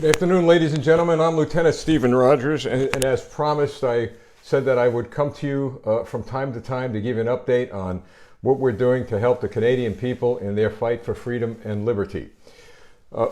Good afternoon, ladies and gentlemen. I'm Lieutenant Stephen Rogers, and as promised, I said that I would come to you from time to time to give you an update on what we're doing to help the Canadian people in their fight for freedom and liberty.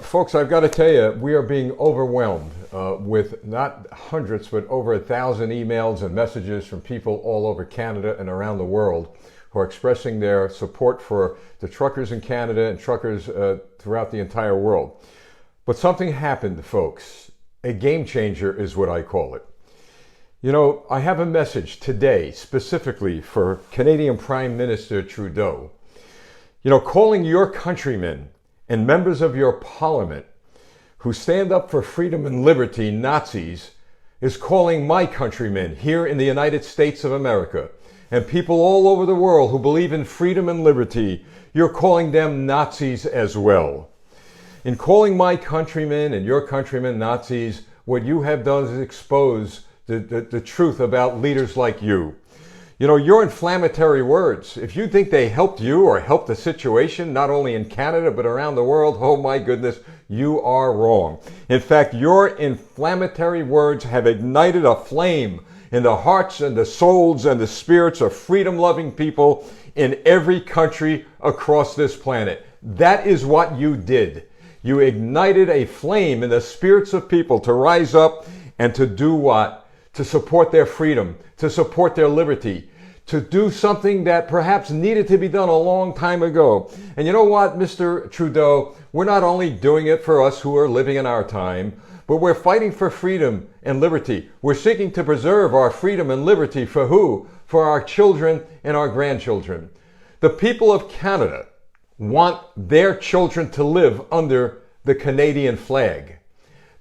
Folks, I've got to tell you, we are being overwhelmed with not hundreds, but over 1,000 emails and messages from people all over Canada and around the world who are expressing their support for the truckers in Canada and truckers throughout the entire world. But something happened, folks. A game changer is what I call it. You know, I have a message today specifically for Canadian Prime Minister Trudeau. You know, calling your countrymen and members of your parliament who stand up for freedom and liberty Nazis is calling my countrymen here in the United States of America and people all over the world who believe in freedom and liberty, you're calling them Nazis as well. In calling my countrymen and your countrymen Nazis, what you have done is expose the truth about leaders like you. You know, your inflammatory words, if you think they helped you or helped the situation, not only in Canada, but around the world, oh my goodness, you are wrong. In fact, your inflammatory words have ignited a flame in the hearts and the souls and the spirits of freedom-loving people in every country across this planet. That is what you did. You ignited a flame in the spirits of people to rise up and to do what? To support their freedom, to support their liberty, to do something that perhaps needed to be done a long time ago. And you know what, Mr. Trudeau? We're not only doing it for us who are living in our time, but we're fighting for freedom and liberty. We're seeking to preserve our freedom and liberty for who? For our children and our grandchildren. The people of Canada want their children to live under the Canadian flag.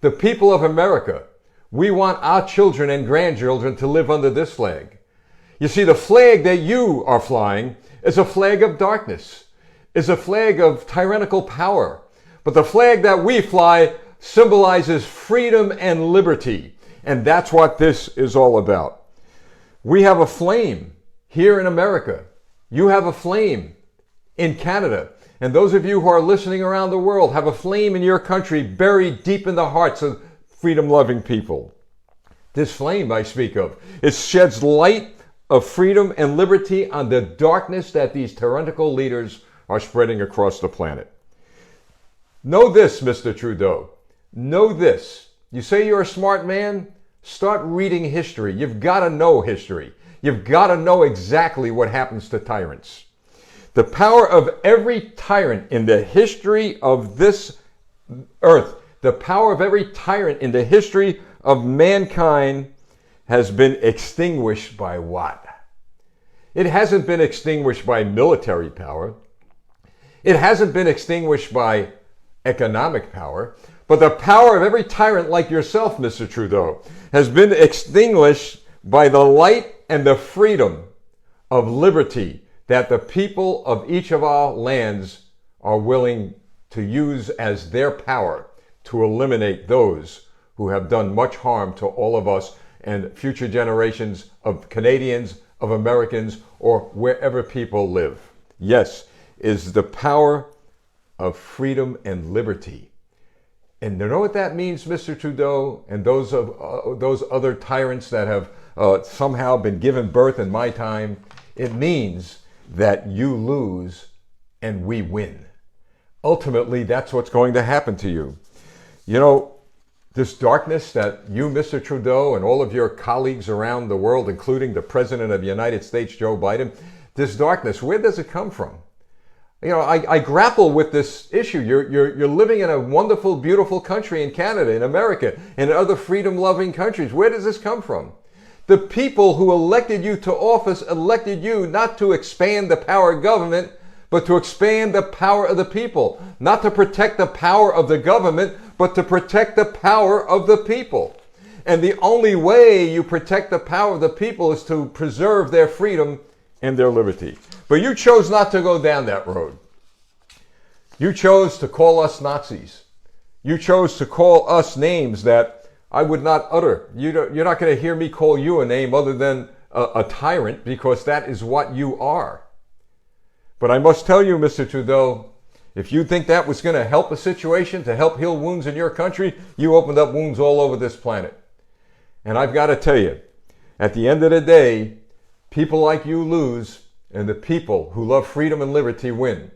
The people of America, we want our children and grandchildren to live under this flag. You see, the flag that you are flying is a flag of darkness, is a flag of tyrannical power. But the flag that we fly symbolizes freedom and liberty. And that's what this is all about. We have a flame here in America. You have a flame in Canada. And those of you who are listening around the world have a flame in your country buried deep in the hearts of freedom-loving people. This flame I speak of, it sheds light of freedom and liberty on the darkness that these tyrannical leaders are spreading across the planet. Know this, Mr. Trudeau. Know this. You say you're a smart man? Start reading history. You've got to know history. You've got to know exactly what happens to tyrants. The power of every tyrant in the history of this earth, the power of every tyrant in the history of mankind has been extinguished by what? It hasn't been extinguished by military power. It hasn't been extinguished by economic power. But the power of every tyrant like yourself, Mr. Trudeau, has been extinguished by the light and the freedom of liberty that the people of each of our lands are willing to use as their power to eliminate those who have done much harm to all of us and future generations of Canadians, of Americans, or wherever people live. Yes, is the power of freedom and liberty. And you know what that means, Mr. Trudeau, and those other tyrants that have somehow been given birth in my time? It means that you lose and we win. Ultimately, that's what's going to happen to you. You know, this darkness that you, Mr. Trudeau, and all of your colleagues around the world, including the President of the United States, Joe Biden, this darkness, where does it come from? You know, I grapple with this issue. You're living in a wonderful, beautiful country in Canada, in America, and in other freedom-loving countries. Where does this come from? The people who elected you to office elected you not to expand the power of government, but to expand the power of the people. Not to protect the power of the government, but to protect the power of the people. And the only way you protect the power of the people is to preserve their freedom and their liberty. But you chose not to go down that road. You chose to call us Nazis. You chose to call us names that I would not utter. You're not going to hear me call you a name other than a tyrant, because that is what you are. But I must tell you, Mr. Trudeau, If you think that was going to help a situation, to help heal wounds in your country, you opened up wounds all over this planet. And I've got to tell you, at the end of the day, people like you lose, and the people who love freedom and liberty win.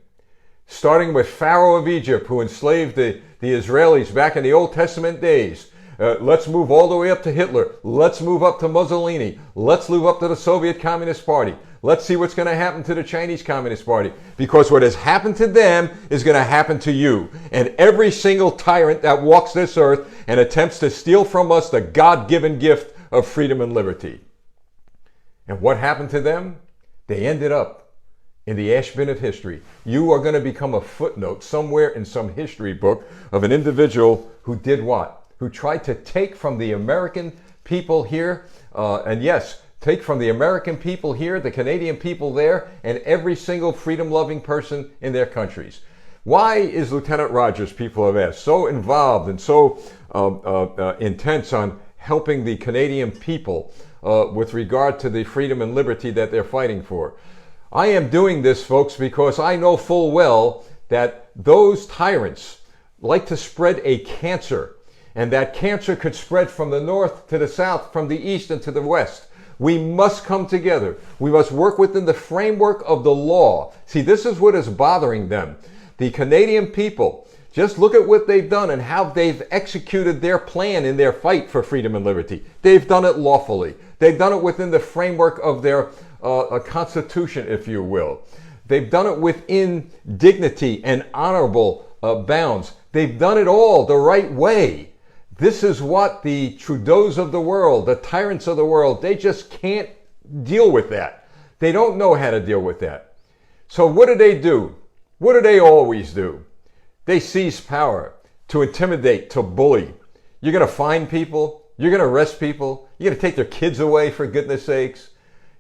Starting with Pharaoh of Egypt, who enslaved the Israelis back in the Old Testament days. Let's move all the way up to Hitler. Let's move up to Mussolini. Let's move up to the Soviet Communist Party. Let's see what's going to happen to the Chinese Communist Party. Because what has happened to them is going to happen to you. And every single tyrant that walks this earth and attempts to steal from us the God-given gift of freedom and liberty. And what happened to them? They ended up in the ash bin of history. You are going to become a footnote somewhere in some history book of an individual who did what? Who tried to take from the American people here, and yes, take from the American people here, the Canadian people there, and every single freedom-loving person in their countries. Why is Lieutenant Rogers, people have asked, so involved and so intense on helping the Canadian people with regard to the freedom and liberty that they're fighting for? I am doing this, folks, because I know full well that those tyrants like to spread a cancer, and that cancer could spread from the north to the south, from the east and to the west. We must come together. We must work within the framework of the law. See, this is what is bothering them. The Canadian people, just look at what they've done and how they've executed their plan in their fight for freedom and liberty. They've done it lawfully. They've done it within the framework of their constitution, if you will. They've done it within dignity and honorable bounds. They've done it all the right way. This is what the Trudeaus of the world, the tyrants of the world, they just can't deal with that. They don't know how to deal with that. So what do? What do they always do? They seize power to intimidate, to bully. You're going to fine people. You're going to arrest people. You're going to take their kids away, for goodness sakes.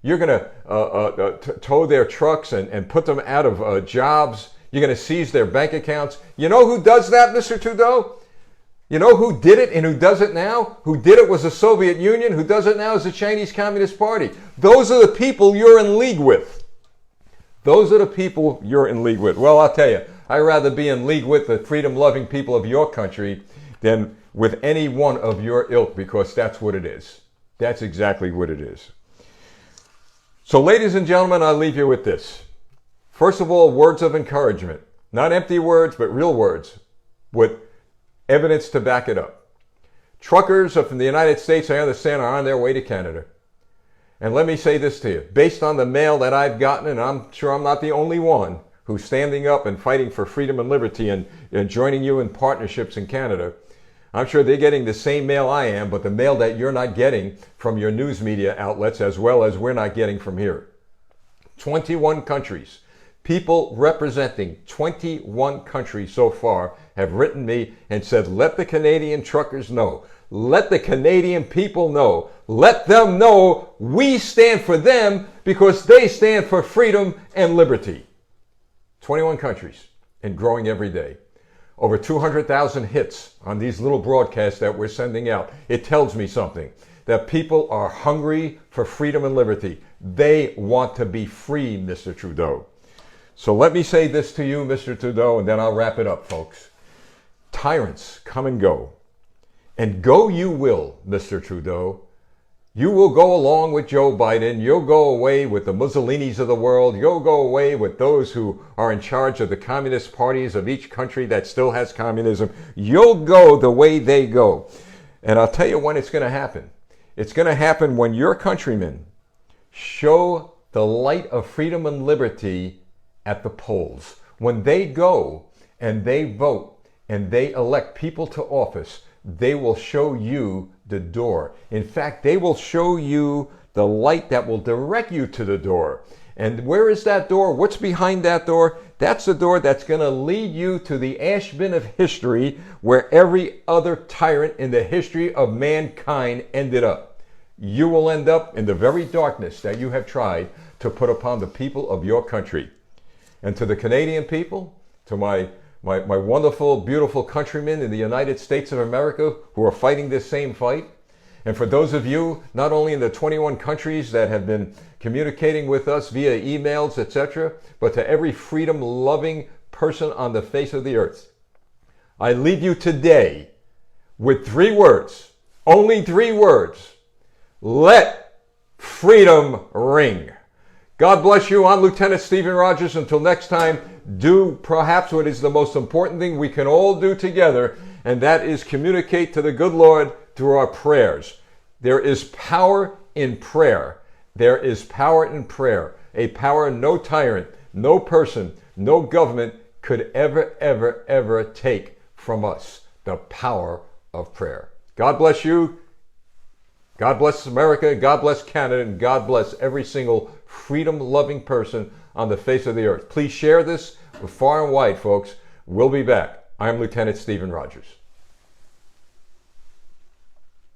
You're going to tow their trucks and put them out of jobs. You're going to seize their bank accounts. You know who does that, Mr. Trudeau? You know who did it and who does it now? Who did it was the Soviet Union. Who does it now is the Chinese Communist Party. Those are the people you're in league with. Those are the people you're in league with. Well, I'll tell you, I'd rather be in league with the freedom-loving people of your country than with any one of your ilk, because that's what it is. That's exactly what it is. So, ladies and gentlemen, I'll leave you with this. First of all, words of encouragement. Not empty words, but real words with evidence to back it up. Truckers from the United States, I understand, are on their way to Canada. And let me say this to you. Based on the mail that I've gotten, and I'm sure I'm not the only one who's standing up and fighting for freedom and liberty and joining you in partnerships in Canada, I'm sure they're getting the same mail I am, but the mail that you're not getting from your news media outlets, as well as we're not getting from here. 21 countries. People representing 21 countries so far have written me and said, let the Canadian truckers know. Let the Canadian people know. Let them know we stand for them because they stand for freedom and liberty. 21 countries and growing every day. Over 200,000 hits on these little broadcasts that we're sending out. It tells me something, that people are hungry for freedom and liberty. They want to be free, Mr. Trudeau. So let me say this to you, Mr. Trudeau, and then I'll wrap it up, folks. Tyrants come and go. And go you will, Mr. Trudeau. You will go along with Joe Biden. You'll go away with the Mussolinis of the world. You'll go away with those who are in charge of the communist parties of each country that still has communism. You'll go the way they go. And I'll tell you when it's going to happen. It's going to happen when your countrymen show the light of freedom and liberty at the polls. When they go and they vote and they elect people to office, they will show you the door. In fact, they will show you the light that will direct you to the door. And where is that door? What's behind that door? That's the door that's going to lead you to the ash bin of history where every other tyrant in the history of mankind ended up. You will end up in the very darkness that you have tried to put upon the people of your country. And to the Canadian people, to my wonderful, beautiful countrymen in the United States of America who are fighting this same fight. And for those of you, not only in the 21 countries that have been communicating with us via emails, etc., but to every freedom-loving person on the face of the earth. I leave you today with 3 words, only 3 words. Let freedom ring. God bless you. I'm Lieutenant Stephen Rogers. Until next time, do perhaps what is the most important thing we can all do together, and that is communicate to the good Lord through our prayers. There is power in prayer. There is power in prayer. A power no tyrant, no person, no government could ever, ever, ever take from us. The power of prayer. God bless you. God bless America, God bless Canada, and God bless every single freedom-loving person on the face of the earth. Please share this far and wide, folks. We'll be back. I'm Lieutenant Stephen Rogers.